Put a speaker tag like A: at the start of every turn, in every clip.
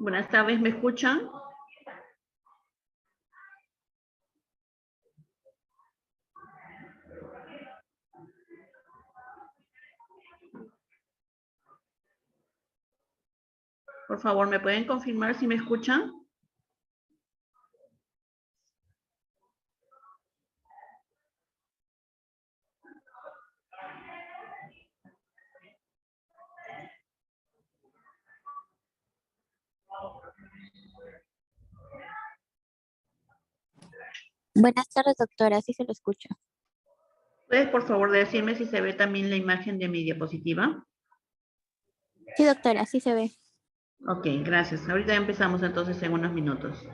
A: Buenas tardes, ¿me escuchan? Por favor, ¿me pueden confirmar si me escuchan?
B: Buenas tardes, doctora. Sí se lo escucha.
A: ¿Puedes, por favor, decirme si se ve también la imagen de mi diapositiva?
B: Sí, doctora, sí se ve.
A: Ok, gracias. Ahorita empezamos entonces en unos minutos.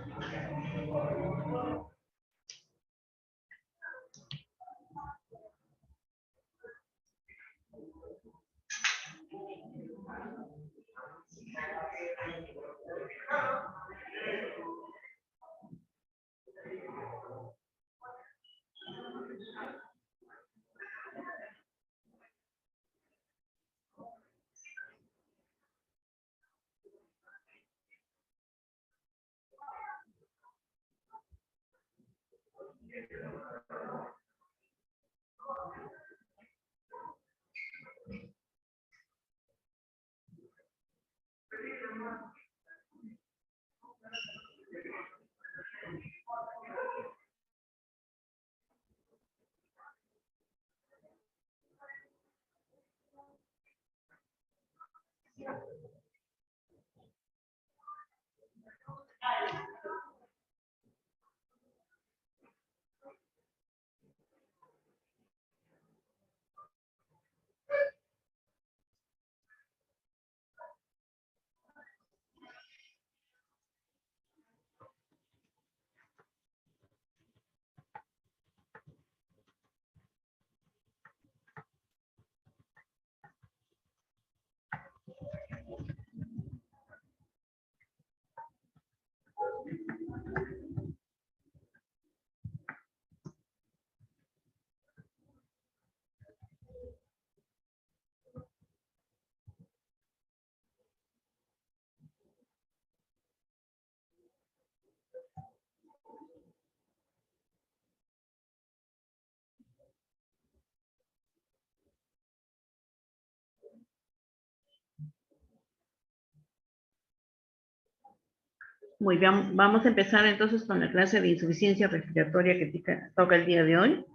A: Muy bien, vamos a empezar entonces con la clase de insuficiencia respiratoria que toca el día de hoy.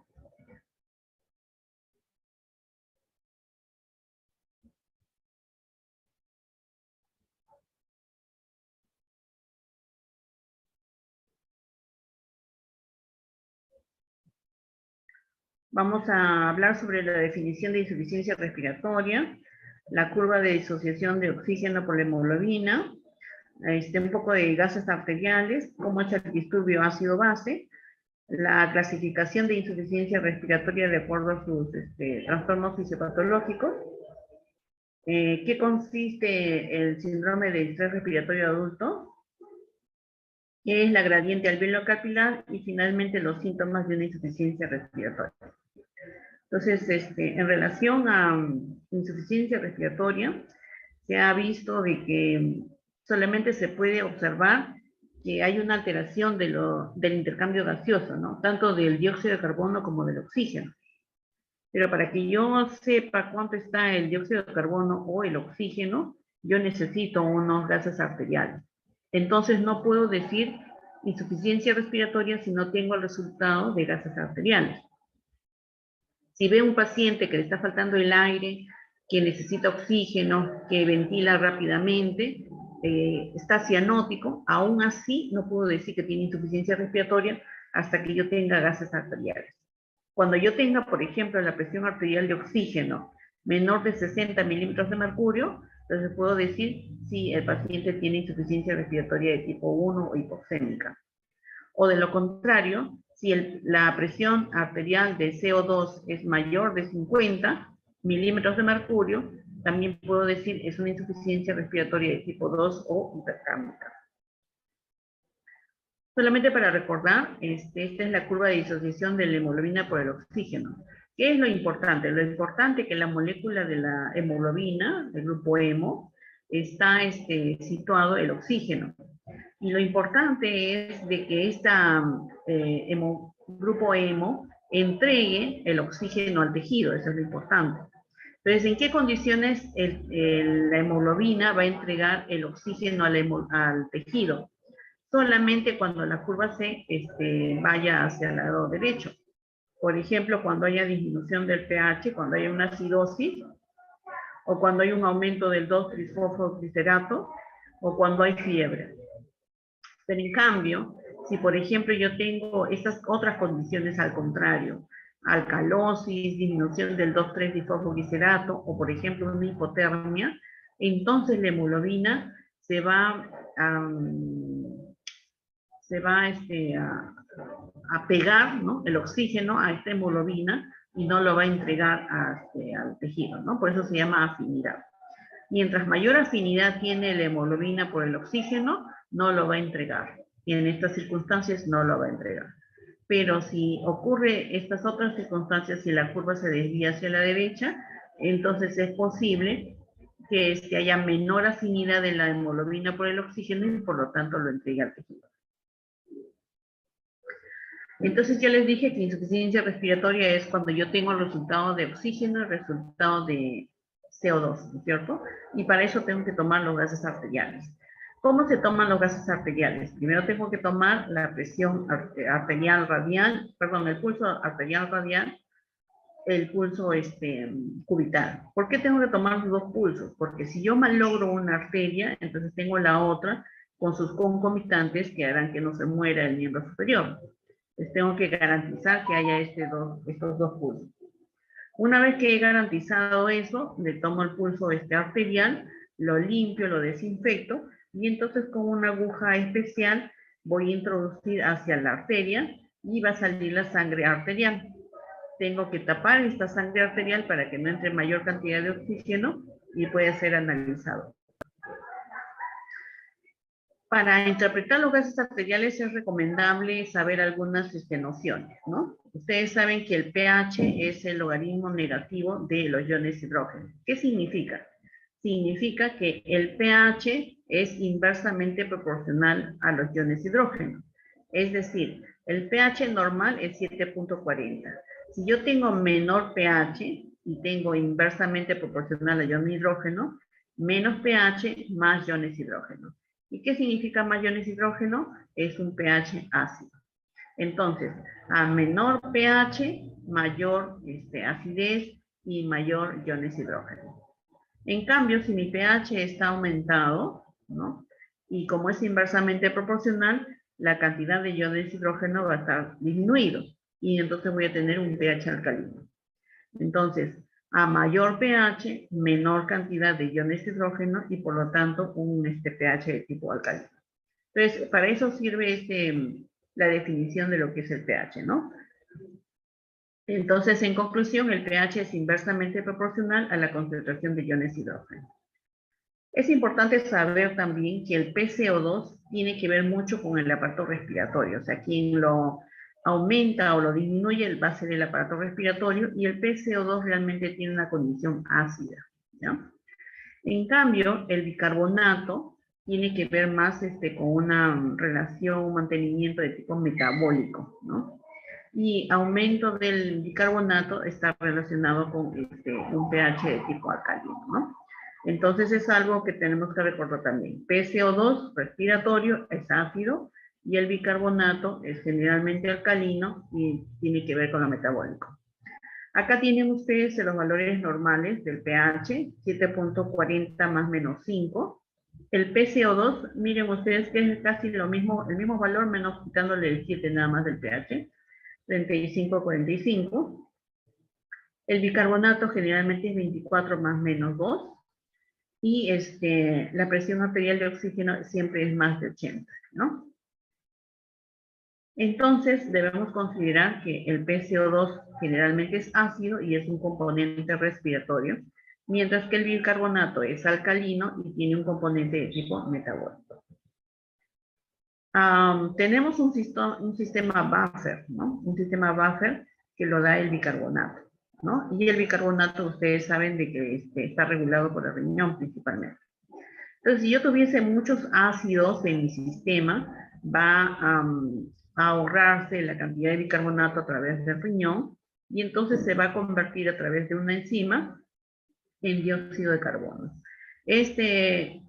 A: Vamos a hablar sobre la definición de insuficiencia respiratoria, la curva de disociación de oxígeno por la hemoglobina, un poco de gases arteriales, cómo es el disturbio ácido-base, la clasificación de insuficiencia respiratoria de acuerdo a sus trastornos fisiopatológicos, qué consiste el síndrome de estrés respiratorio adulto, qué es la gradiente alveolo-capilar y finalmente los síntomas de una insuficiencia respiratoria. Entonces, en relación a insuficiencia respiratoria, se ha visto de que solamente se puede observar que hay una alteración del intercambio gaseoso, ¿no? Tanto del dióxido de carbono como del oxígeno. Pero para que yo sepa cuánto está el dióxido de carbono o el oxígeno, yo necesito unos gases arteriales. Entonces no puedo decir insuficiencia respiratoria si no tengo el resultado de gases arteriales. Si veo un paciente que le está faltando el aire, que necesita oxígeno, que ventila rápidamente, está cianótico, aún así no puedo decir que tiene insuficiencia respiratoria hasta que yo tenga gases arteriales. Cuando yo tenga, por ejemplo, la presión arterial de oxígeno menor de 60 milímetros de mercurio, entonces puedo decir si el paciente tiene insuficiencia respiratoria de tipo 1 o hipoxémica. O de lo contrario, si la presión arterial de CO2 es mayor de 50 milímetros de mercurio, también puedo decir es una insuficiencia respiratoria de tipo 2 o hipercámica. Solamente para recordar, esta es la curva de disociación de la hemoglobina por el oxígeno. ¿Qué es lo importante? Lo importante es que la molécula de la hemoglobina, del grupo hemo, está situado el oxígeno. Y lo importante es de que grupo hemo entregue el oxígeno al tejido, eso es lo importante. Entonces, ¿en qué condiciones la hemoglobina va a entregar el oxígeno al tejido? Solamente cuando la curva C vaya hacia el lado derecho. Por ejemplo, cuando haya disminución del pH, cuando haya una acidosis, o cuando hay un aumento del 2-trisfosfoglicerato, o cuando hay fiebre. Pero en cambio, si por ejemplo yo tengo estas otras condiciones al contrario, alcalosis, disminución del 2,3-difosfoglicerato, o por ejemplo una hipotermia, entonces la hemoglobina se va a pegar, ¿no?, el oxígeno a esta hemoglobina y no lo va a entregar al tejido, ¿no? Por eso se llama afinidad. Mientras mayor afinidad tiene la hemoglobina por el oxígeno, no lo va a entregar. Y en estas circunstancias no lo va a entregar. Pero si ocurre estas otras circunstancias, si la curva se desvía hacia la derecha, entonces es posible que haya menor afinidad de la hemoglobina por el oxígeno y por lo tanto lo entregue al tejido. Entonces ya les dije que insuficiencia respiratoria es cuando yo tengo el resultado de oxígeno, el resultado de CO2, ¿no es cierto? Y para eso tengo que tomar los gases arteriales. ¿Cómo se toman los gases arteriales? Primero tengo que tomar la presión arterial radial, perdón, el pulso arterial radial, el pulso cubital. ¿Por qué tengo que tomar los dos pulsos? Porque si yo malogro una arteria, entonces tengo la otra con sus concomitantes que harán que no se muera el miembro superior. Entonces tengo que garantizar que haya estos dos pulsos. Una vez que he garantizado eso, le tomo el pulso arterial, lo limpio, lo desinfecto, y entonces con una aguja especial voy a introducir hacia la arteria y va a salir la sangre arterial. Tengo que tapar esta sangre arterial para que no entre mayor cantidad de oxígeno y pueda ser analizado. Para interpretar los gases arteriales es recomendable saber algunas nociones, ¿no? Ustedes saben que el pH es el logaritmo negativo de los iones hidrógeno. ¿Qué significa? Significa que el pH es inversamente proporcional a los iones hidrógeno. Es decir, el pH normal es 7.40. Si yo tengo menor pH y tengo inversamente proporcional a iones hidrógeno, menos pH, más iones hidrógeno. ¿Y qué significa más iones hidrógeno? Es un pH ácido. Entonces, a menor pH, mayor acidez y mayor iones hidrógeno. En cambio, si mi pH está aumentado, ¿no?, y como es inversamente proporcional, la cantidad de iones hidrógeno va a estar disminuido. Y entonces voy a tener un pH alcalino. Entonces, a mayor pH, menor cantidad de iones hidrógeno y por lo tanto un pH de tipo alcalino. Entonces, para eso sirve la definición de lo que es el pH, ¿no? Entonces, en conclusión, el pH es inversamente proporcional a la concentración de iones hidrógeno. Es importante saber también que el PCO2 tiene que ver mucho con el aparato respiratorio, o sea, quien lo aumenta o lo disminuye va a ser el aparato respiratorio y el PCO2 realmente tiene una condición ácida, ¿no? En cambio, el bicarbonato tiene que ver más con una relación, un mantenimiento de tipo metabólico, ¿no? Y aumento del bicarbonato está relacionado con un pH de tipo alcalino, ¿no? Entonces es algo que tenemos que recordar también. PCO2 respiratorio es ácido y el bicarbonato es generalmente alcalino y tiene que ver con lo metabólico. Acá tienen ustedes los valores normales del pH, 7.40 más menos 5. El PCO2, miren ustedes que es casi lo mismo, el mismo valor menos quitándole el 7 nada más del pH, 35,45. El bicarbonato generalmente es 24 más menos 2. Y la presión arterial de oxígeno siempre es más de 80, ¿no? Entonces, debemos considerar que el PCO2 generalmente es ácido y es un componente respiratorio, mientras que el bicarbonato es alcalino y tiene un componente de tipo metabólico. Tenemos un sistema buffer, ¿no? Un sistema buffer que lo da el bicarbonato, ¿no? Y el bicarbonato, ustedes saben de que está regulado por el riñón principalmente. Entonces, si yo tuviese muchos ácidos en mi sistema, va a ahorrarse la cantidad de bicarbonato a través del riñón y entonces se va a convertir a través de una enzima en dióxido de carbono. En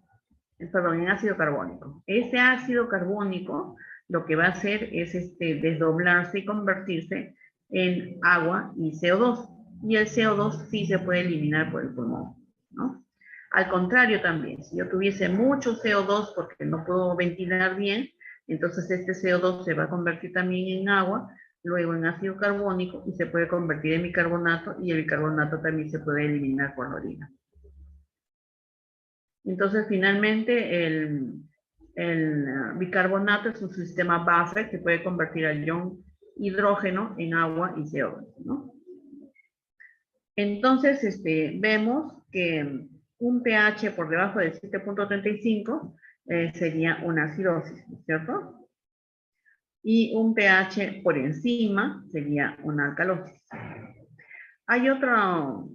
A: ácido carbónico. Este ácido carbónico lo que va a hacer es desdoblarse y convertirse en agua y CO2. Y el CO2 sí se puede eliminar por el pulmón, ¿no? Al contrario también, si yo tuviese mucho CO2 porque no puedo ventilar bien, entonces este CO2 se va a convertir también en agua, luego en ácido carbónico y se puede convertir en bicarbonato y el bicarbonato también se puede eliminar por la orina. Entonces, finalmente, el bicarbonato es un sistema buffer que puede convertir al ion hidrógeno en agua y CO2, ¿no? Entonces, vemos que un pH por debajo de 7.35 sería una acidosis, ¿cierto? Y un pH por encima sería una alcalosis. Hay otro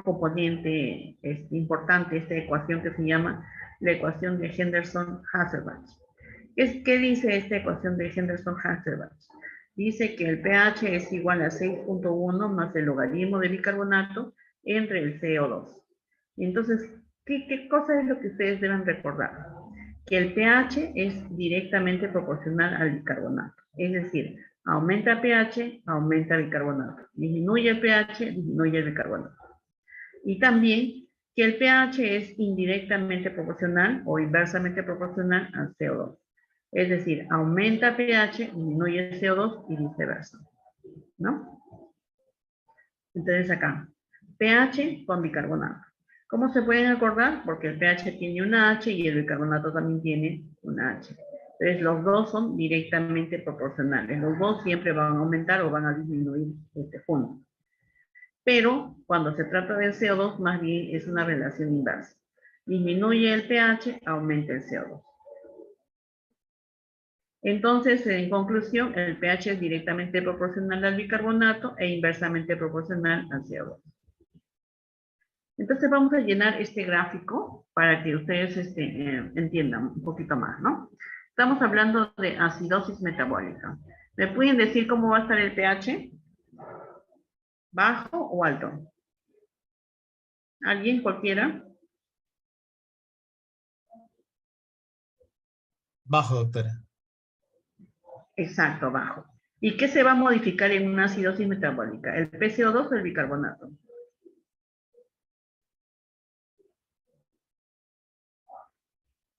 A: componente importante, esta ecuación que se llama la ecuación de Henderson-Hasselbalch. ¿Qué dice esta ecuación de Henderson-Hasselbalch? Dice que el pH es igual a 6.1 más el logaritmo de bicarbonato entre el CO2. Entonces, ¿qué cosa es lo que ustedes deben recordar? Que el pH es directamente proporcional al bicarbonato. Es decir, aumenta pH, aumenta bicarbonato. Disminuye el pH, disminuye el bicarbonato. Y también que el pH es indirectamente proporcional o inversamente proporcional al CO2. Es decir, aumenta pH, disminuye el CO2 y viceversa, ¿no? Entonces acá, pH con bicarbonato. ¿Cómo se pueden acordar? Porque el pH tiene una H y el bicarbonato también tiene una H. Entonces los dos son directamente proporcionales. Los dos siempre van a aumentar o van a disminuir juntos. Pero cuando se trata del CO2, más bien es una relación inversa. Disminuye el pH, aumenta el CO2. Entonces, en conclusión, el pH es directamente proporcional al bicarbonato e inversamente proporcional al CO2. Entonces vamos a llenar este gráfico para que ustedes entiendan un poquito más, ¿no? Estamos hablando de acidosis metabólica. ¿Me pueden decir cómo va a estar el pH? ¿Bajo o alto? ¿Alguien, cualquiera?
C: Bajo, doctora.
A: Exacto, bajo. ¿Y qué se va a modificar en una acidosis metabólica? ¿El PCO2 o el bicarbonato?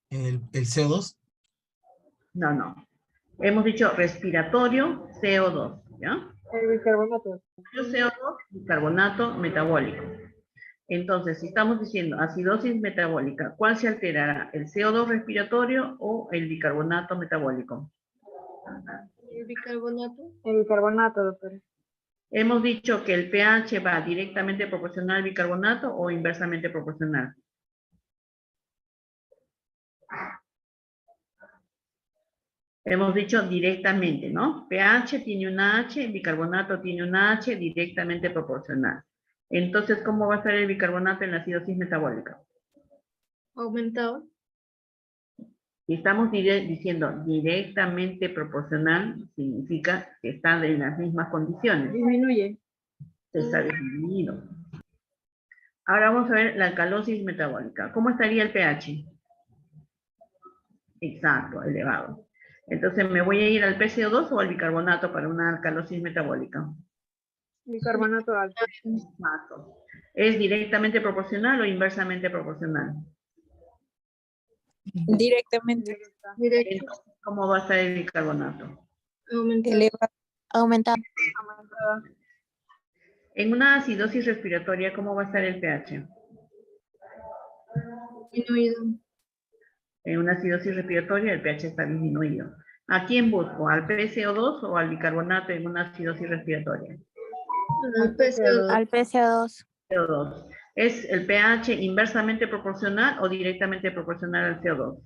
C: ¿El CO2?
A: No. Hemos dicho respiratorio, CO2, ¿ya?
D: El bicarbonato.
A: CO2, bicarbonato metabólico. Entonces, si estamos diciendo acidosis metabólica, ¿cuál se alterará? ¿El CO2 respiratorio o el bicarbonato metabólico?
D: El bicarbonato. El bicarbonato, doctora.
A: Hemos dicho que el pH va directamente proporcional al bicarbonato o inversamente proporcional. Hemos dicho directamente, ¿no? pH tiene una H, bicarbonato tiene una H directamente proporcional. Entonces, ¿cómo va a estar el bicarbonato en la acidosis metabólica?
D: Aumentado.
A: Si estamos diciendo directamente proporcional, significa que está en las mismas condiciones.
D: Disminuye.
A: Está disminuido. Ahora vamos a ver la alcalosis metabólica. ¿Cómo estaría el pH? Exacto, elevado. Entonces, ¿me voy a ir al PCO2 o al bicarbonato para una alcalosis metabólica?
D: Bicarbonato alto.
A: Exacto. ¿Es directamente proporcional o inversamente proporcional?
B: Directamente.
D: Directo.
A: Entonces, ¿cómo va a estar el bicarbonato?
D: Aumentado.
B: Aumentado.
D: Aumentada.
A: En una acidosis respiratoria, ¿cómo va a estar el pH?
D: Disminuido.
A: En una acidosis respiratoria el pH está disminuido. ¿A quién busco? ¿Al PCO2 o al bicarbonato en una acidosis respiratoria?
D: Al PCO2.
B: Al PCO2.
A: CO2. ¿Es el pH inversamente proporcional o directamente proporcional al CO2?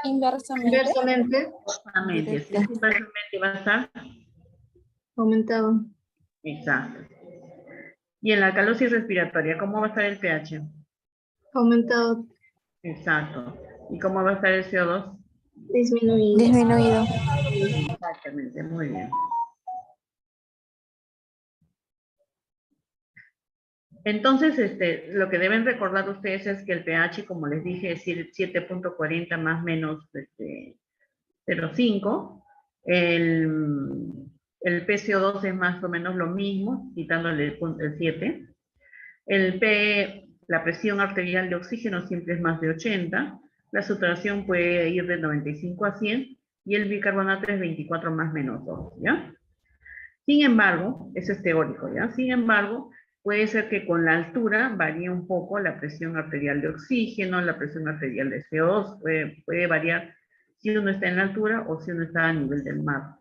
B: Inversamente.
D: Inversamente
A: Inversamente. Si es inversamente va a estar.
D: aumentado.
A: Exacto. Y en la alcalosis respiratoria, ¿cómo va a estar el pH?
D: Aumentado.
A: Exacto. ¿Y cómo va a estar el CO2?
D: Disminuido.
B: Disminuido.
A: Exactamente, muy bien. Entonces, lo que deben recordar ustedes es que el pH, como les dije, es 7.40 más menos 0.5. El PCO2 es más o menos lo mismo, quitándole el 7. La presión arterial de oxígeno siempre es más de 80. La saturación puede ir de 95 a 100 y el bicarbonato es 24 más menos 2, ¿ya? Sin embargo, eso es teórico, ¿ya? Sin embargo, puede ser que con la altura varíe un poco la presión arterial de oxígeno, la presión arterial de CO2, puede variar si uno está en la altura o si uno está a nivel del mar.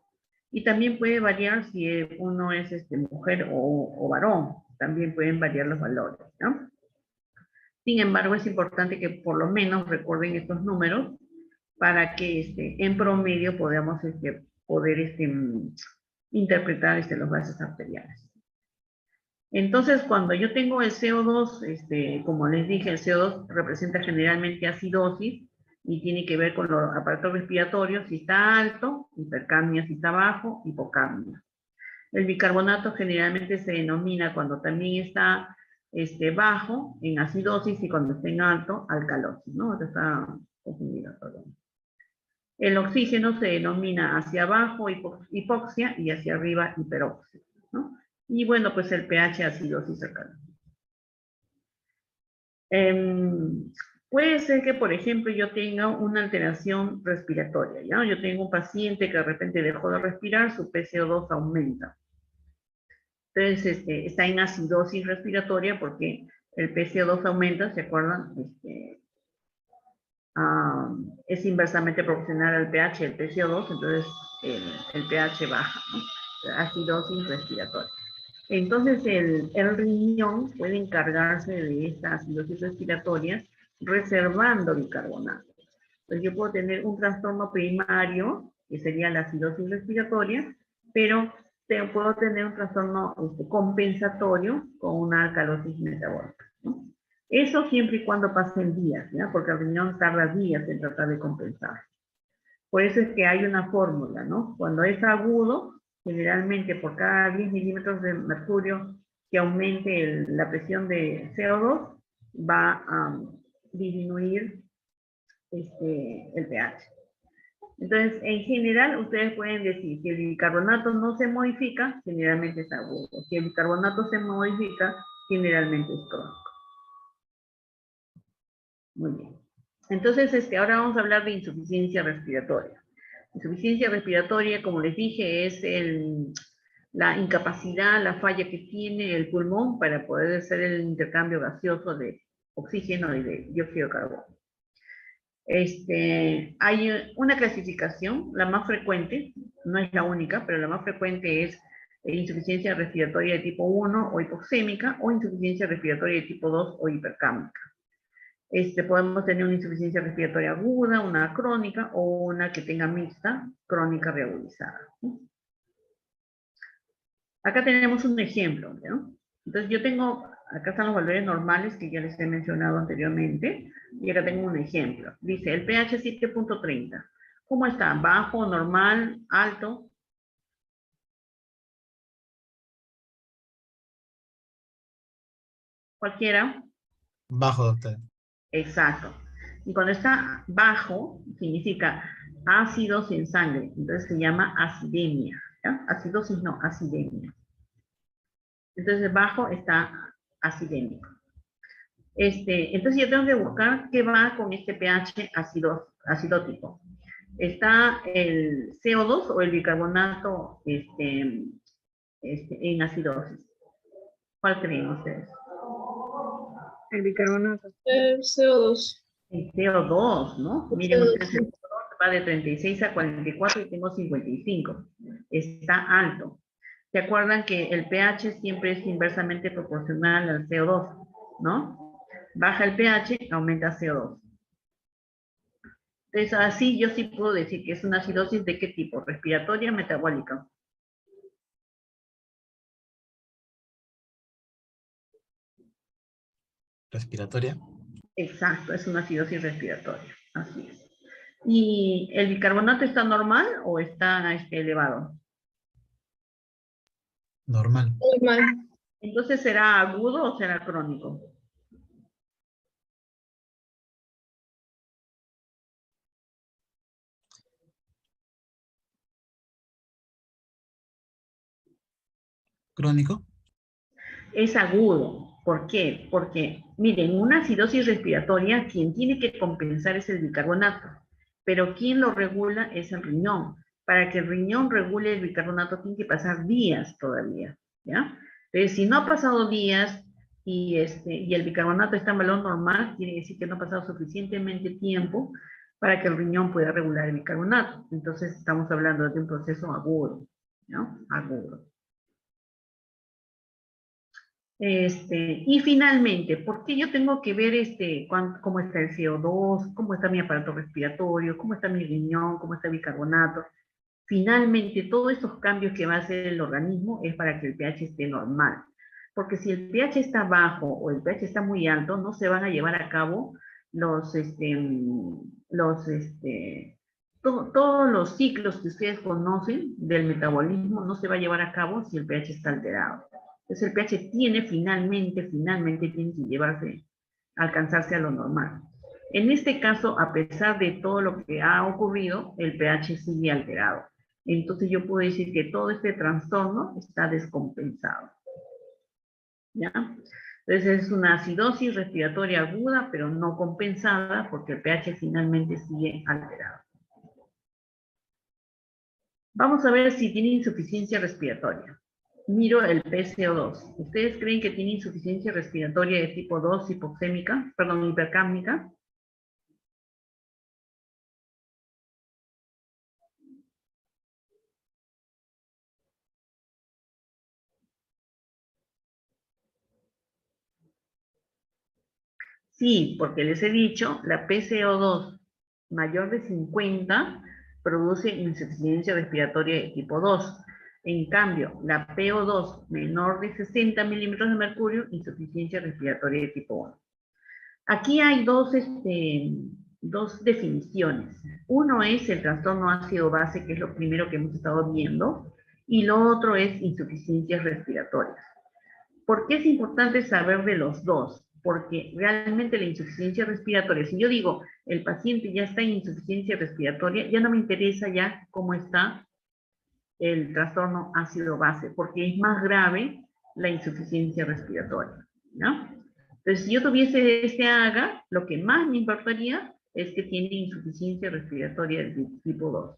A: Y también puede variar si uno es mujer o varón, también pueden variar los valores, ¿no? Sin embargo, es importante que por lo menos recuerden estos números para que en promedio podamos poder interpretar los gases arteriales. Entonces, cuando yo tengo el CO2, como les dije, el CO2 representa generalmente acidosis y tiene que ver con los aparatos respiratorios. Si está alto, hipercapnia; si está bajo, hipocapnia. El bicarbonato generalmente se denomina cuando también está bajo en acidosis y cuando está en alto, alcalosis, ¿no? Ahora está confundida, perdón. El oxígeno se denomina hacia abajo hipoxia y hacia arriba hiperoxia, ¿no? Y bueno, pues el pH acidosis alcalosis. Puede ser que, por ejemplo, yo tenga una alteración respiratoria, ¿ya? Yo tengo un paciente que de repente dejó de respirar, su PCO2 aumenta. Entonces, está en acidosis respiratoria porque el PCO2 aumenta, ¿se acuerdan? Es inversamente proporcional al pH del PCO2, entonces el pH baja, ¿no? Acidosis respiratoria. Entonces, el riñón puede encargarse de esta acidosis respiratoria reservando bicarbonato. Entonces, yo puedo tener un trastorno primario, que sería la acidosis respiratoria, pero puedo tener un trastorno compensatorio con una alcalosis metabólica, ¿no? Eso siempre y cuando pasen días, ¿ya? Porque el riñón tarda días en tratar de compensar. Por eso es que hay una fórmula, ¿no? Cuando es agudo, generalmente por cada 10 milímetros de mercurio que aumente la presión de CO2, va a disminuir el pH. Entonces, en general, ustedes pueden decir, si el bicarbonato no se modifica, generalmente es agudo. Si el bicarbonato se modifica, generalmente es crónico. Muy bien. Entonces, ahora vamos a hablar de insuficiencia respiratoria. Insuficiencia respiratoria, como les dije, es la incapacidad, la falla que tiene el pulmón para poder hacer el intercambio gaseoso de oxígeno y de dióxido de carbono. Hay una clasificación, la más frecuente, no es la única, pero la más frecuente es insuficiencia respiratoria de tipo 1 o hipoxémica, o insuficiencia respiratoria de tipo 2 o hipercámica. Podemos tener una insuficiencia respiratoria aguda, una crónica o una que tenga mixta, crónica reagudizada, ¿no? Acá tenemos un ejemplo, ¿no? Entonces yo tengo, acá están los valores normales que ya les he mencionado anteriormente, y acá tengo un ejemplo. Dice, el pH 7.30. ¿Cómo está? ¿Bajo, normal, alto? ¿Cualquiera?
C: Bajo, doctora.
A: Exacto. Y cuando está bajo, significa ácidos en sangre. Entonces se llama acidemia, ¿ya? Acidosis no, acidemia. Entonces bajo está acidémico. Entonces yo tengo que buscar qué va con este pH acidótico. ¿Está el CO2 o el bicarbonato en acidosis? ¿Cuál creen ustedes?
D: El bicarbonato. El CO2.
A: El CO2, ¿no?
D: El
A: Miren
D: CO2,
A: ustedes, el CO2 va de 36 a 44 y tengo 55. Está alto. ¿Se acuerdan que el pH siempre es inversamente proporcional al CO2, ¿no? Baja el pH, aumenta CO2. Entonces, así yo sí puedo decir que es una acidosis de qué tipo, respiratoria, metabólica.
C: Respiratoria.
A: Exacto, es una acidosis respiratoria, así es. ¿Y el bicarbonato está normal o está elevado?
C: Normal.
D: Normal.
A: Entonces, ¿será agudo o será crónico?
C: Crónico.
A: Es agudo. ¿Por qué? Porque, miren, una acidosis respiratoria, quien tiene que compensar es el bicarbonato, pero quien lo regula es el riñón. Para que el riñón regule el bicarbonato tiene que pasar días todavía, ¿ya? Entonces, si no ha pasado días y el bicarbonato está en valor normal, quiere decir que no ha pasado suficientemente tiempo para que el riñón pueda regular el bicarbonato. Entonces, estamos hablando de un proceso agudo, ¿no? Agudo. Y finalmente, ¿por qué yo tengo que ver cómo está el CO2, cómo está mi aparato respiratorio, cómo está mi riñón, cómo está el bicarbonato? Finalmente, todos esos cambios que va a hacer el organismo es para que el pH esté normal. Porque si el pH está bajo o el pH está muy alto, no se van a llevar a cabo todos los ciclos que ustedes conocen del metabolismo, no se va a llevar a cabo si el pH está alterado. Entonces el pH tiene finalmente tiene que alcanzarse a lo normal. En este caso, a pesar de todo lo que ha ocurrido, el pH sigue alterado. Entonces yo puedo decir que todo este trastorno está descompensado. ¿Ya? Entonces es una acidosis respiratoria aguda, pero no compensada porque el pH finalmente sigue alterado. Vamos a ver si tiene insuficiencia respiratoria. Miro el PCO2. ¿Ustedes creen que tiene insuficiencia respiratoria de tipo 2 hipoxémica, perdón, hipercámnica? Sí, porque les he dicho, la PCO2 mayor de 50 produce insuficiencia respiratoria de tipo 2. En cambio, la PO2 menor de 60 milímetros de mercurio, insuficiencia respiratoria de tipo 1. Aquí hay dos definiciones. Uno es el trastorno ácido-base, que es lo primero que hemos estado viendo, y lo otro es insuficiencias respiratorias. ¿Por qué es importante saber de los dos? Porque realmente la insuficiencia respiratoria, si yo digo, el paciente ya está en insuficiencia respiratoria, ya no me interesa ya cómo está el trastorno ácido-base, porque es más grave la insuficiencia respiratoria, ¿no? Entonces, si yo tuviese este AGA, lo que más me importaría es que tiene insuficiencia respiratoria de tipo 2.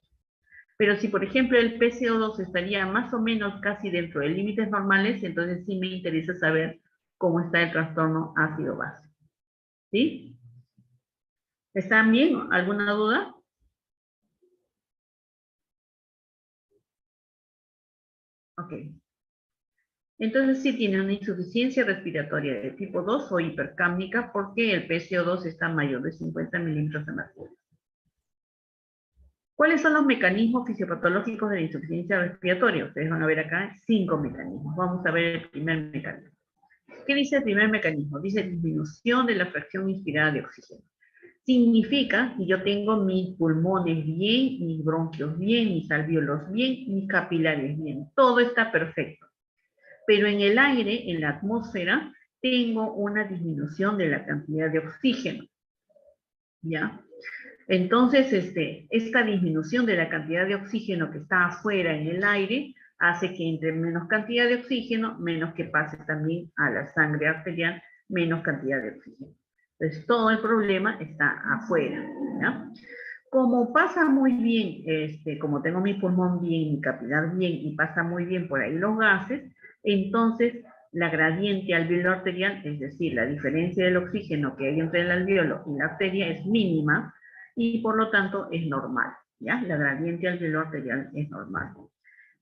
A: Pero si, por ejemplo, el PCO2 estaría más o menos casi dentro de límites normales, entonces sí me interesa saber cómo está el trastorno ácido-base. ¿Sí? ¿Están bien? ¿Alguna duda? Ok. Entonces sí tiene una insuficiencia respiratoria de tipo 2 o hipercámnica porque el PCO2 está mayor de 50 milímetros de mercurio. ¿Cuáles son los mecanismos fisiopatológicos de la insuficiencia respiratoria? Ustedes van a ver acá 5 mecanismos. Vamos a ver el primer mecanismo. ¿Qué dice el primer mecanismo? Dice disminución de la fracción inspirada de oxígeno. Significa que yo tengo mis pulmones bien, mis bronquios bien, mis alvéolos bien, mis capilares bien. Todo está perfecto. Pero en el aire, en la atmósfera, tengo una disminución de la cantidad de oxígeno. ¿Ya? Entonces, esta disminución de la cantidad de oxígeno que está afuera en el aire hace que entre menos cantidad de oxígeno, menos que pase también a la sangre arterial, menos cantidad de oxígeno. Entonces, todo el problema está afuera, ¿ya? Como pasa muy bien, como tengo mi pulmón bien, mi capilar bien, y pasa muy bien por ahí los gases, entonces la gradiente alveolo arterial, es decir, la diferencia del oxígeno que hay entre el alveolo y la arteria es mínima, y por lo tanto es normal, ¿ya? La gradiente alveolar arterial es normal.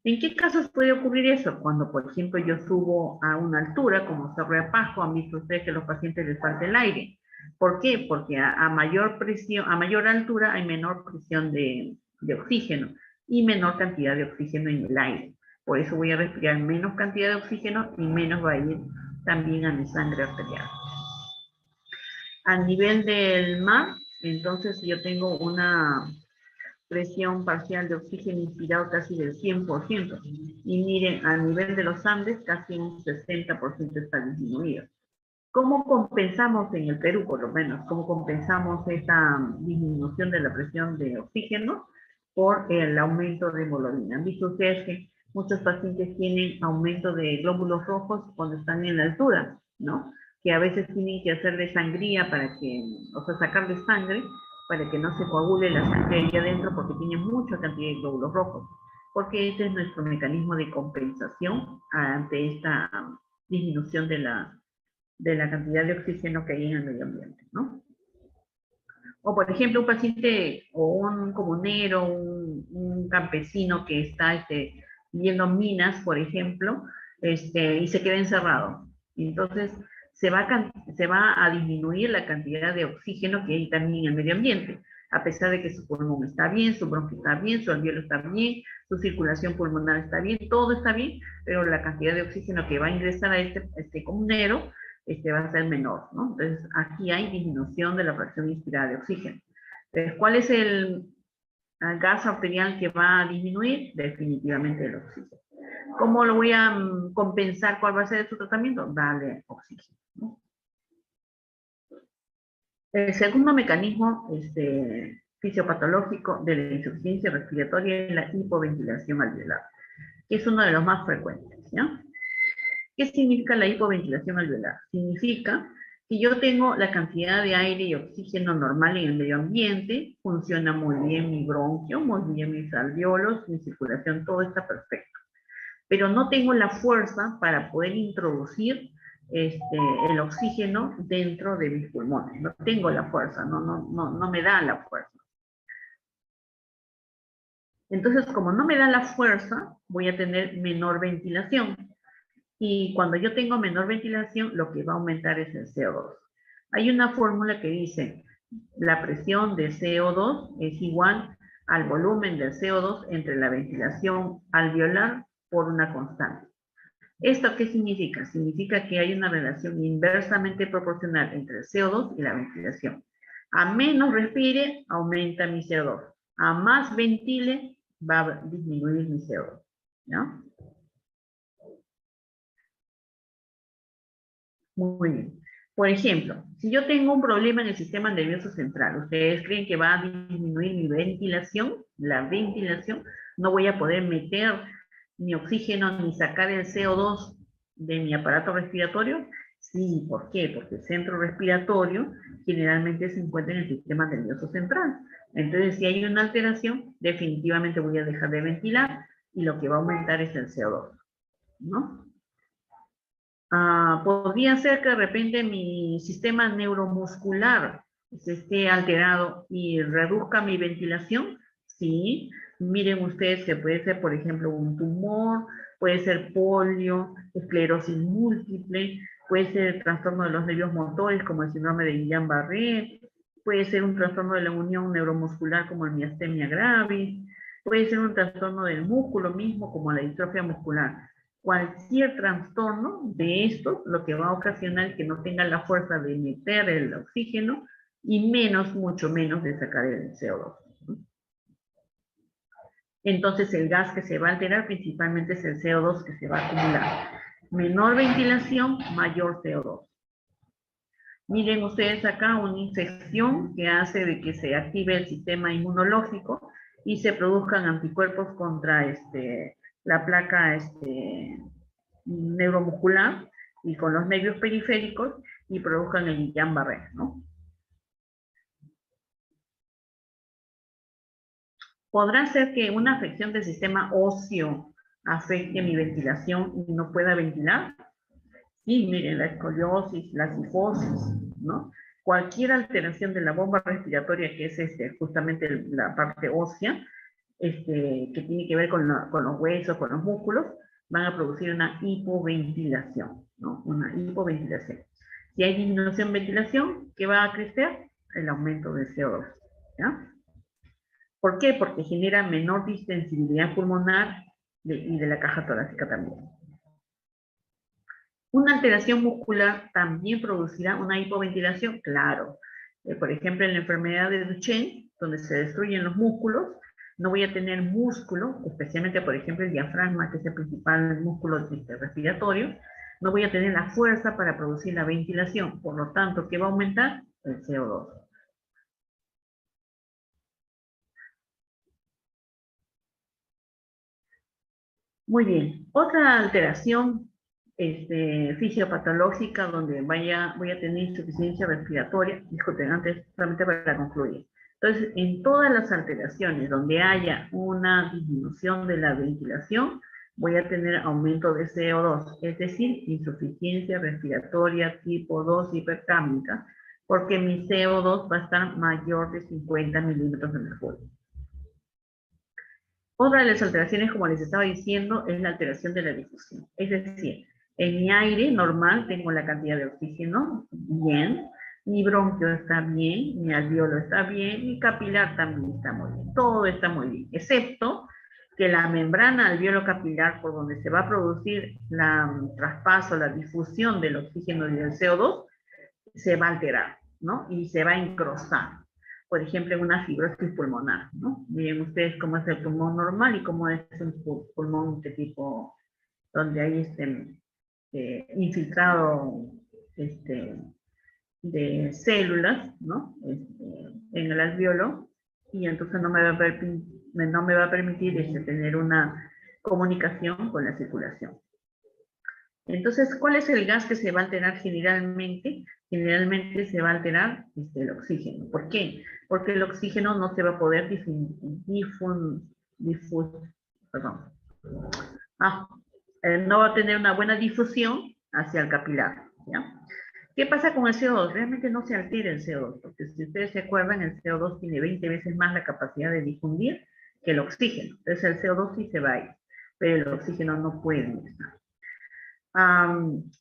A: ¿En qué casos puede ocurrir eso? Cuando, por ejemplo, yo subo a una altura, como Cerro de Pasco, han visto ustedes que a los pacientes les falta el aire. ¿Por qué? Porque a mayor presión, a mayor altura hay menor presión de oxígeno y menor cantidad de oxígeno en el aire. Por eso voy a respirar menos cantidad de oxígeno y menos va a ir también a mi sangre arterial. A nivel del mar, entonces yo tengo una presión parcial de oxígeno inspirado casi del 100%. Y miren, a nivel de los Andes, casi un 60% está disminuido. ¿Cómo compensamos en el Perú, por lo menos? ¿Cómo compensamos esta disminución de la presión de oxígeno? Por el aumento de hemoglobina. Han visto ustedes que muchos pacientes tienen aumento de glóbulos rojos cuando están en la altura, ¿no? Que a veces tienen que hacerle sangría para que, o sea, sacarle sangre para que no se coagule la sangre ahí adentro porque tiene mucha cantidad de glóbulos rojos. Porque ese es nuestro mecanismo de compensación ante esta disminución de la cantidad de oxígeno que hay en el medio ambiente, ¿no? O por ejemplo, un paciente o un comunero, un campesino que está viendo minas, por ejemplo, y se queda encerrado. Entonces, se va a disminuir la cantidad de oxígeno que hay también en el medio ambiente, a pesar de que su pulmón está bien, su bronquio está bien, su alveolo está bien, su circulación pulmonar está bien, todo está bien, pero la cantidad de oxígeno que va a ingresar a este comunero va a ser menor, ¿no? Entonces, aquí hay disminución de la fracción inspirada de oxígeno. Entonces, ¿cuál es el gas arterial que va a disminuir? Definitivamente el oxígeno. ¿Cómo lo voy a compensar? ¿Cuál va a ser su tratamiento? Darle oxígeno, ¿no? El segundo mecanismo fisiopatológico de la insuficiencia respiratoria es la hipoventilación alveolar, que es uno de los más frecuentes, ¿ya? ¿Qué significa la hipoventilación alveolar? Significa que yo tengo la cantidad de aire y oxígeno normal en el medio ambiente, funciona muy bien mi bronquio, muy bien mis alveolos, mi circulación, todo está perfecto. Pero no tengo la fuerza para poder introducir el oxígeno dentro de mis pulmones. No tengo la fuerza, no me da la fuerza. Entonces, como no me da la fuerza, voy a tener menor ventilación. Y cuando yo tengo menor ventilación, lo que va a aumentar es el CO2. Hay una fórmula que dice, la presión de CO2 es igual al volumen del CO2 entre la ventilación alveolar por una constante. ¿Esto qué significa? Significa que hay una relación inversamente proporcional entre el CO2 y la ventilación. A menos respire, aumenta mi CO2. A más ventile, va a disminuir mi CO2. ¿No? Muy bien. Por ejemplo, si yo tengo un problema en el sistema nervioso central, ¿ustedes creen que va a disminuir mi ventilación? La ventilación, no voy a poder meter ni oxígeno ni sacar el CO2 de mi aparato respiratorio. Sí, ¿por qué? Porque el centro respiratorio generalmente se encuentra en el sistema nervioso central. Entonces, si hay una alteración, definitivamente voy a dejar de ventilar y lo que va a aumentar es el CO2, ¿no? Podría ser que de repente mi sistema neuromuscular esté alterado y reduzca mi ventilación. Sí, miren ustedes que puede ser, por ejemplo, un tumor, puede ser polio, esclerosis múltiple, puede ser trastorno de los nervios motores como el síndrome de Guillain-Barré, puede ser un trastorno de la unión neuromuscular como el miastenia gravis, puede ser un trastorno del músculo mismo como la distrofia muscular. Cualquier trastorno de estos, lo que va a ocasionar que no tenga la fuerza de meter el oxígeno y menos, mucho menos de sacar el CO2. Entonces el gas que se va a alterar principalmente es el CO2 que se va a acumular. Menor ventilación, mayor CO2. Miren ustedes acá una infección que hace de que se active el sistema inmunológico y se produzcan anticuerpos contra la placa neuromuscular y con los nervios periféricos y produzcan el Guillain-Barré, ¿no? ¿Podrá ser que una afección del sistema óseo afecte mi ventilación y no pueda ventilar? Sí, miren, la escoliosis, la cifosis, ¿no? Cualquier alteración de la bomba respiratoria, que es justamente la parte ósea, que tiene que ver con los huesos, con los músculos, van a producir una hipoventilación, ¿no? Una hipoventilación. Si hay disminución de ventilación, ¿qué va a crecer? El aumento del CO2, ¿ya? ¿Por qué? Porque genera menor distensibilidad pulmonar y de la caja torácica también. Una alteración muscular también producirá una hipoventilación, claro. Por ejemplo, en la enfermedad de Duchenne, donde se destruyen los músculos, no voy a tener músculo, especialmente, por ejemplo, el diafragma, que es el principal músculo respiratorio, no voy a tener la fuerza para producir la ventilación. Por lo tanto, ¿qué va a aumentar? El CO2. Muy bien. Otra alteración fisiopatológica donde voy a tener insuficiencia respiratoria, disculpen, antes solamente para concluir. Entonces, en todas las alteraciones donde haya una disminución de la ventilación, voy a tener aumento de CO2, es decir, insuficiencia respiratoria tipo 2 hipercámica, porque mi CO2 va a estar mayor de 50 milímetros de mercurio. Otra de las alteraciones, como les estaba diciendo, es la alteración de la difusión. Es decir, en mi aire normal tengo la cantidad de oxígeno bien, mi bronquio está bien, mi alveolo está bien, mi capilar también está muy bien. Todo está muy bien, excepto que la membrana alveolo capilar, por donde se va a producir la traspaso, la difusión del oxígeno y del CO2, se va a alterar, ¿no? Y se va a encrostar. Por ejemplo, en una fibrosis pulmonar, ¿no? Miren ustedes cómo es el pulmón normal y cómo es un pulmón de tipo, donde hay infiltrado de células, ¿no? En el alveolo, y entonces no me va a permitir tener una comunicación con la circulación. Entonces, ¿cuál es el gas que se va a alterar generalmente? Generalmente se va a alterar el oxígeno. ¿Por qué? Porque el oxígeno no se va a poder no va a tener una buena difusión hacia el capilar, ¿ya? ¿Qué pasa con el CO2? Realmente no se altera el CO2, porque si ustedes se acuerdan, el CO2 tiene 20 veces más la capacidad de difundir que el oxígeno. Entonces el CO2 sí se va a ir, pero el oxígeno no puede estar.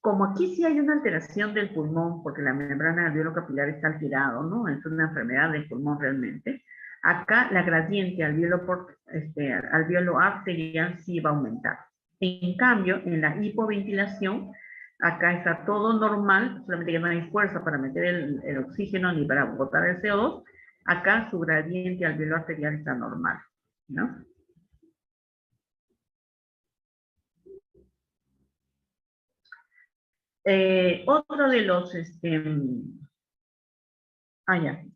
A: Como aquí sí hay una alteración del pulmón, porque la membrana alveolo capilar está alterado, ¿no? Es una enfermedad del pulmón realmente. Acá la gradiente alveolo arterial sí va a aumentar. En cambio, en la hipoventilación, acá está todo normal, solamente que no hay fuerza para meter el oxígeno ni para botar el CO2. Acá su gradiente alveolo arterial está normal, ¿no? Otro de los,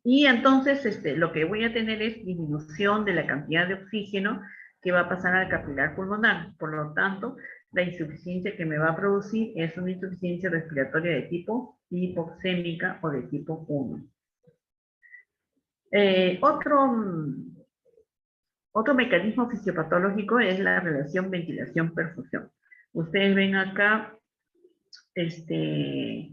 A: y entonces lo que voy a tener es disminución de la cantidad de oxígeno que va a pasar al capilar pulmonar. Por lo tanto, la insuficiencia que me va a producir es una insuficiencia respiratoria de tipo hipoxémica o de tipo 1. Otro mecanismo fisiopatológico es la relación ventilación-perfusión. Ustedes ven acá el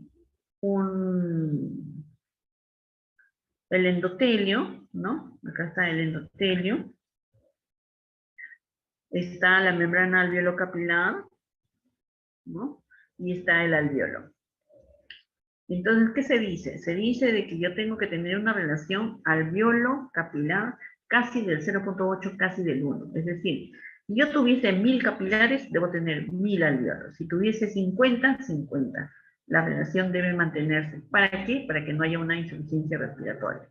A: endotelio, ¿no? Acá está el endotelio. Está la membrana alveolo capilar, ¿no? Y está el alveolo. Entonces, ¿qué se dice? Se dice de que yo tengo que tener una relación alveolo capilar casi del 0.8, casi del 1. Es decir, si yo tuviese 1000 capilares, debo tener 1000 alveolos. Si tuviese 50, 50. La relación debe mantenerse. ¿Para qué? Para que no haya una insuficiencia respiratoria.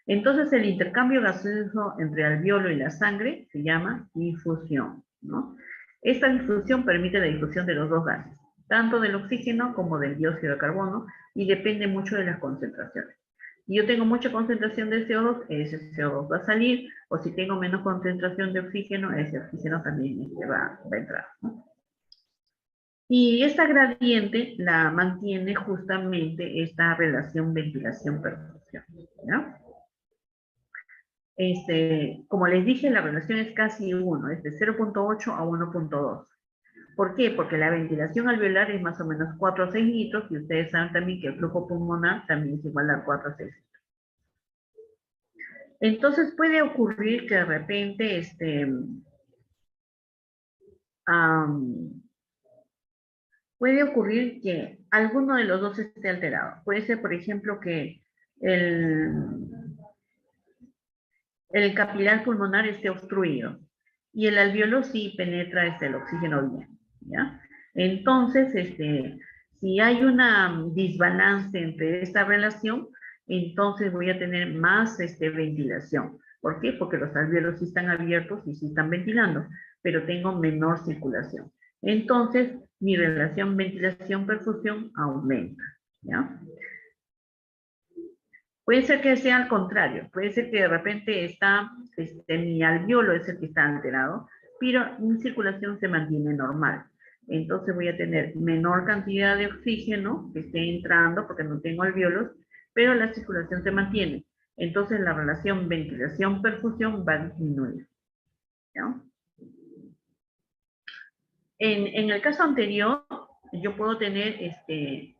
A: Entonces, el intercambio gaseoso entre alveolo y la sangre se llama difusión, ¿no? Esta difusión permite la difusión de los dos gases, tanto del oxígeno como del dióxido de carbono, y depende mucho de las concentraciones. Si yo tengo mucha concentración de CO2, ese CO2 va a salir, o si tengo menos concentración de oxígeno, ese oxígeno también va a entrar, ¿no? Y esta gradiente la mantiene justamente esta relación ventilación-perfusión, ¿no? Como les dije, la relación es casi 1, es de 0.8 a 1.2. ¿Por qué? Porque la ventilación alveolar es más o menos 4 a 6 litros y ustedes saben también que el flujo pulmonar también es igual a 4 a 6 litros. Entonces puede ocurrir que de repente puede ocurrir que alguno de los dos esté alterado. Puede ser, por ejemplo, que el capilar pulmonar esté obstruido y el alveolo sí penetra el oxígeno bien, ¿ya? Entonces, si hay una desbalance entre esta relación, entonces voy a tener más ventilación. ¿Por qué? Porque los alveolos sí están abiertos y sí están ventilando, pero tengo menor circulación. Entonces, mi relación ventilación-perfusión aumenta, ¿ya? Puede ser que sea al contrario, puede ser que de repente está, mi alveolo es el que está alterado, pero mi circulación se mantiene normal. Entonces voy a tener menor cantidad de oxígeno que esté entrando porque no tengo alveolos, pero la circulación se mantiene. Entonces la relación ventilación-perfusión va a disminuir, ¿ya? En el caso anterior, yo puedo tener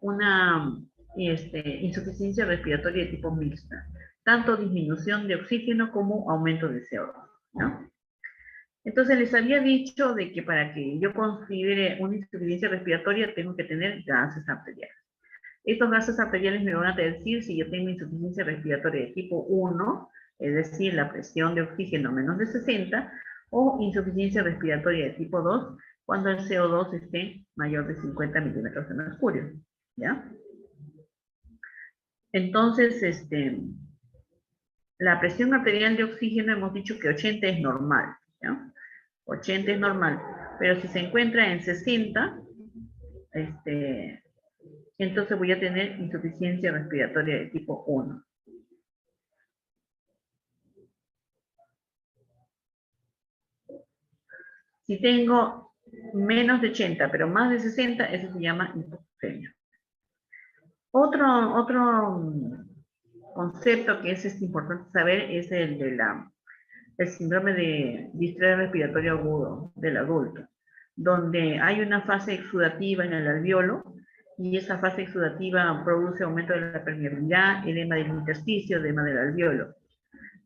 A: una insuficiencia respiratoria de tipo mixta, tanto disminución de oxígeno como aumento de CO2, ¿no? Entonces les había dicho de que para que yo considere una insuficiencia respiratoria tengo que tener gases arteriales. Estos gases arteriales me van a decir si yo tengo insuficiencia respiratoria de tipo 1, es decir, la presión de oxígeno menos de 60, o insuficiencia respiratoria de tipo 2, cuando el CO2 esté mayor de 50 milímetros de mercurio, ¿ya? Entonces, la presión arterial de oxígeno hemos dicho que 80 es normal, ¿ya? 80 es normal, pero si se encuentra en 60, entonces voy a tener insuficiencia respiratoria de tipo 1. Si tengo menos de 80, pero más de 60, eso se llama hipoxemia. Otro concepto que es importante saber es el de el síndrome de distrés respiratorio agudo del adulto, donde hay una fase exudativa en el alveolo y esa fase exudativa produce aumento de la permeabilidad, edema del intersticio, edema del alveolo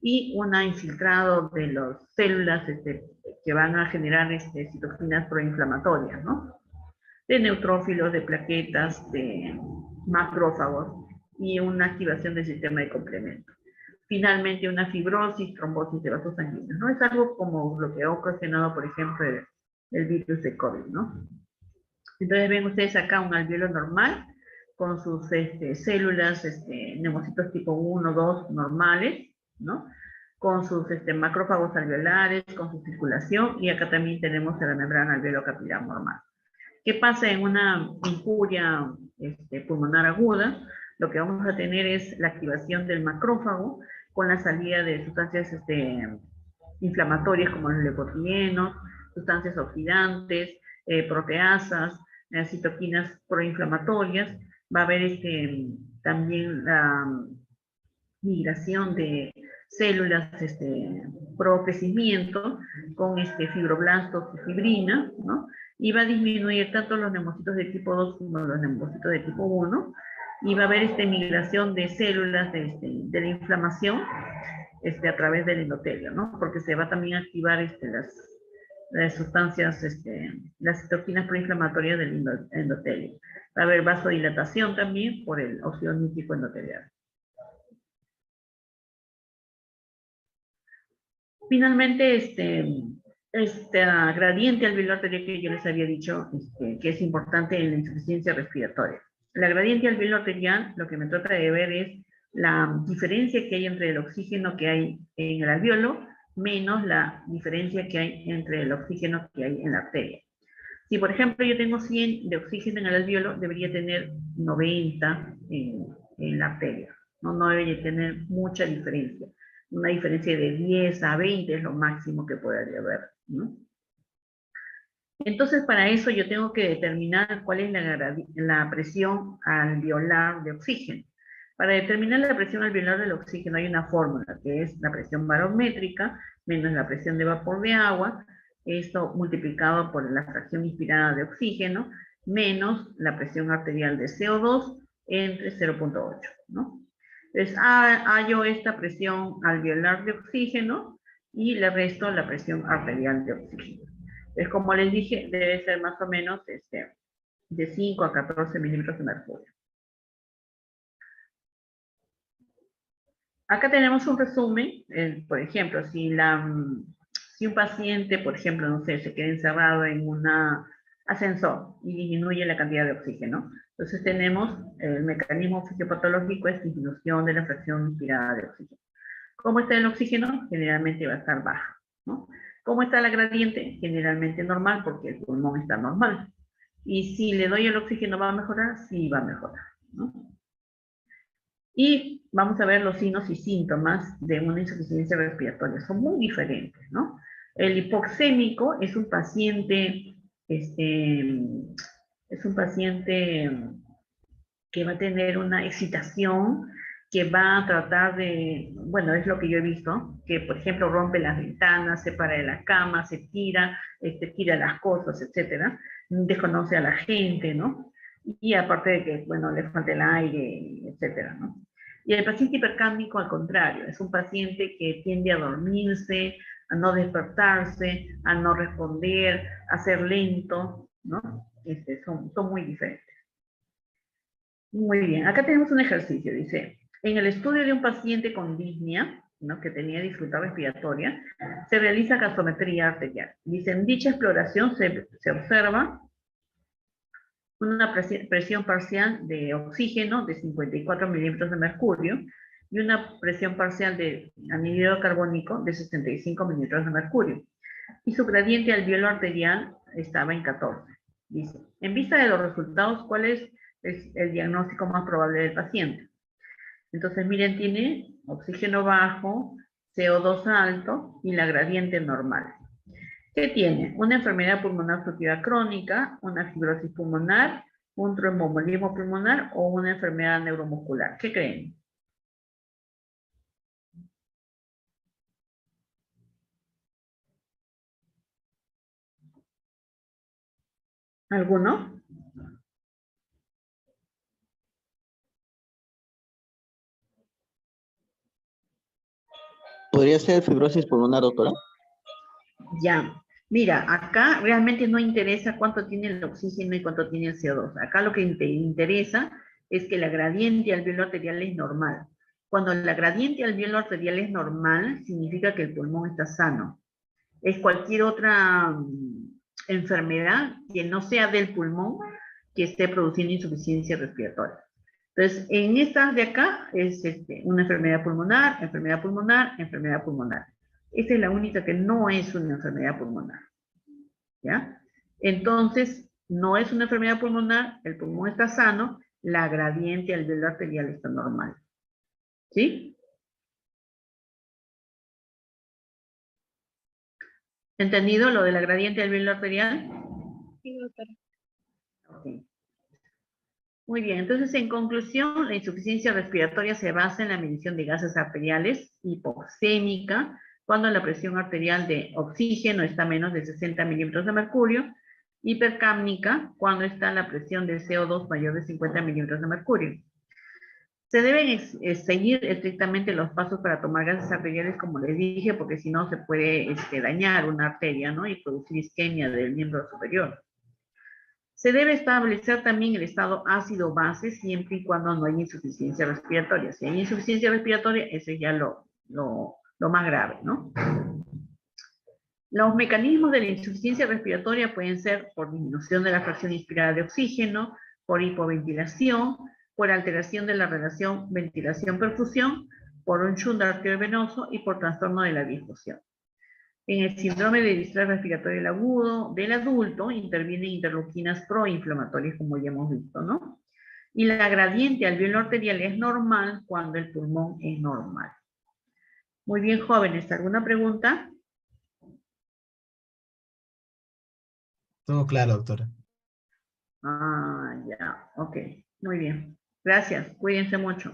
A: y un infiltrado de las células que van a generar citoquinas proinflamatorias, ¿no? De neutrófilos, de plaquetas, de macrófagos y una activación del sistema de complemento. Finalmente, una fibrosis, trombosis de vasos sanguíneos, ¿no? Es algo como lo que ha ocasionado, por ejemplo, el virus de COVID, ¿no? Entonces ven ustedes acá un alveolo normal con sus células, neumocitos tipo 1, 2 normales, ¿no? Con sus macrófagos alveolares, con su circulación, y acá también tenemos la membrana alveolo-capilar normal. ¿Qué pasa en una injuria pulmonar aguda? Lo que vamos a tener es la activación del macrófago con la salida de sustancias inflamatorias como los leucotrienos, sustancias oxidantes, proteasas, citoquinas proinflamatorias. Va a haber también la migración de células pro crecimiento con fibroblastos y fibrina, ¿no? Y va a disminuir tanto los neumocitos de tipo 2 como los neumocitos de tipo 1, y va a haber migración de células de la inflamación a través del endotelio, ¿no? Porque se va también a activar las sustancias, las citoquinas proinflamatorias del endotelio. Va a haber vasodilatación también por el óxido nítrico endotelial. Finalmente, gradiente alveolar arterial que yo les había dicho que es importante en la insuficiencia respiratoria. La gradiente alveolar arterial lo que me trata de ver es la diferencia que hay entre el oxígeno que hay en el alveolo menos la diferencia que hay entre el oxígeno que hay en la arteria. Si, por ejemplo, yo tengo 100 de oxígeno en el alveolo, debería tener 90 en la arteria. No debería tener mucha diferencia. Una diferencia de 10 a 20 es lo máximo que podría haber, ¿no? Entonces, para eso yo tengo que determinar cuál es la presión alveolar de oxígeno. Para determinar la presión alveolar del oxígeno hay una fórmula, que es la presión barométrica menos la presión de vapor de agua, Esto multiplicado por la fracción inspirada de oxígeno, menos la presión arterial de CO2 entre 0,8, ¿no? Entonces, hallo esta presión alveolar de oxígeno y le resto la presión arterial de oxígeno. Entonces, como les dije, debe ser más o menos de 5 a 14 milímetros de mercurio. Acá tenemos un resumen, por ejemplo, si un paciente, por ejemplo, no sé, se queda encerrado en un ascensor y disminuye la cantidad de oxígeno, entonces tenemos el mecanismo fisiopatológico es disminución de la fracción inspirada de oxígeno. ¿Cómo está el oxígeno? Generalmente va a estar baja, ¿no? ¿Cómo está la gradiente? Generalmente normal, porque el pulmón está normal. Y si le doy el oxígeno, ¿va a mejorar? Sí, va a mejorar, ¿no? Y vamos a ver los signos y síntomas de una insuficiencia respiratoria. Son muy diferentes, ¿no? El hipoxémico es un paciente, que va a tener una excitación, que va a tratar de, bueno, es lo que yo he visto, que por ejemplo rompe las ventanas, se para de la cama, se tira, tira las cosas, etcétera, desconoce a la gente, ¿no? Y aparte de que, bueno, le falta el aire, etcétera, ¿no? Y el paciente hipercámnico, al contrario, es un paciente que tiende a dormirse, a no despertarse, a no responder, a ser lento, ¿no? Son muy diferentes. Muy bien, acá tenemos un ejercicio, dice, en el estudio de un paciente con disnea, ¿no?, que tenía dificultad respiratoria, se realiza gasometría arterial. Dice, en dicha exploración se observa una presión parcial de oxígeno de 54 milímetros de mercurio y una presión parcial de anhídrido carbónico de 65 milímetros de mercurio. Y su gradiente alveolo arterial estaba en 14. Dice, en vista de los resultados, ¿cuál es el diagnóstico más probable del paciente? Entonces, miren, tiene oxígeno bajo, CO2 alto y la gradiente normal. ¿Qué tiene? Una enfermedad pulmonar obstructiva crónica, una fibrosis pulmonar, un tromboembolismo pulmonar o una enfermedad neuromuscular. ¿Qué creen? ¿Alguno?
E: ¿Podría ser fibrosis pulmonar, doctora?
A: Ya. Mira, acá realmente no interesa cuánto tiene el oxígeno y cuánto tiene el CO2. Acá lo que te interesa es que la gradiente alveolo arterial es normal. Cuando la gradiente alveolo arterial es normal, significa que el pulmón está sano. Es cualquier otra enfermedad que no sea del pulmón que esté produciendo insuficiencia respiratoria. Entonces, en estas de acá es una enfermedad pulmonar, enfermedad pulmonar, enfermedad pulmonar. Esta es la única que no es una enfermedad pulmonar, ¿ya? Entonces, no es una enfermedad pulmonar, el pulmón está sano, la gradiente alveolo arterial está normal, ¿sí? ¿Entendido lo de la gradiente alveolo arterial?
B: Sí, doctora.
A: Okay. Muy bien, entonces en conclusión, la insuficiencia respiratoria se basa en la medición de gases arteriales hipoxémica, cuando la presión arterial de oxígeno está menos de 60 milímetros de mercurio, hipercámnica, cuando está la presión de CO2 mayor de 50 milímetros de mercurio. Se deben seguir estrictamente los pasos para tomar gases arteriales, como les dije, porque si no se puede dañar una arteria, ¿no?, y producir isquemia del miembro superior. Se debe establecer también el estado ácido-base siempre y cuando no haya insuficiencia respiratoria. Si hay insuficiencia respiratoria, ese es ya lo más grave, ¿no? Los mecanismos de la insuficiencia respiratoria pueden ser por disminución de la fracción inspirada de oxígeno, por hipoventilación, por alteración de la relación ventilación-perfusión, por un shunt arteriovenoso y por trastorno de la difusión. En el síndrome de distrés respiratorio agudo del adulto intervienen interleuquinas proinflamatorias, como ya hemos visto, ¿no? Y la gradiente alveolo arterial es normal cuando el pulmón es normal. Muy bien, jóvenes, ¿alguna pregunta?
C: Todo claro, doctora.
A: Ah, ya, ok, muy bien. Gracias, cuídense mucho.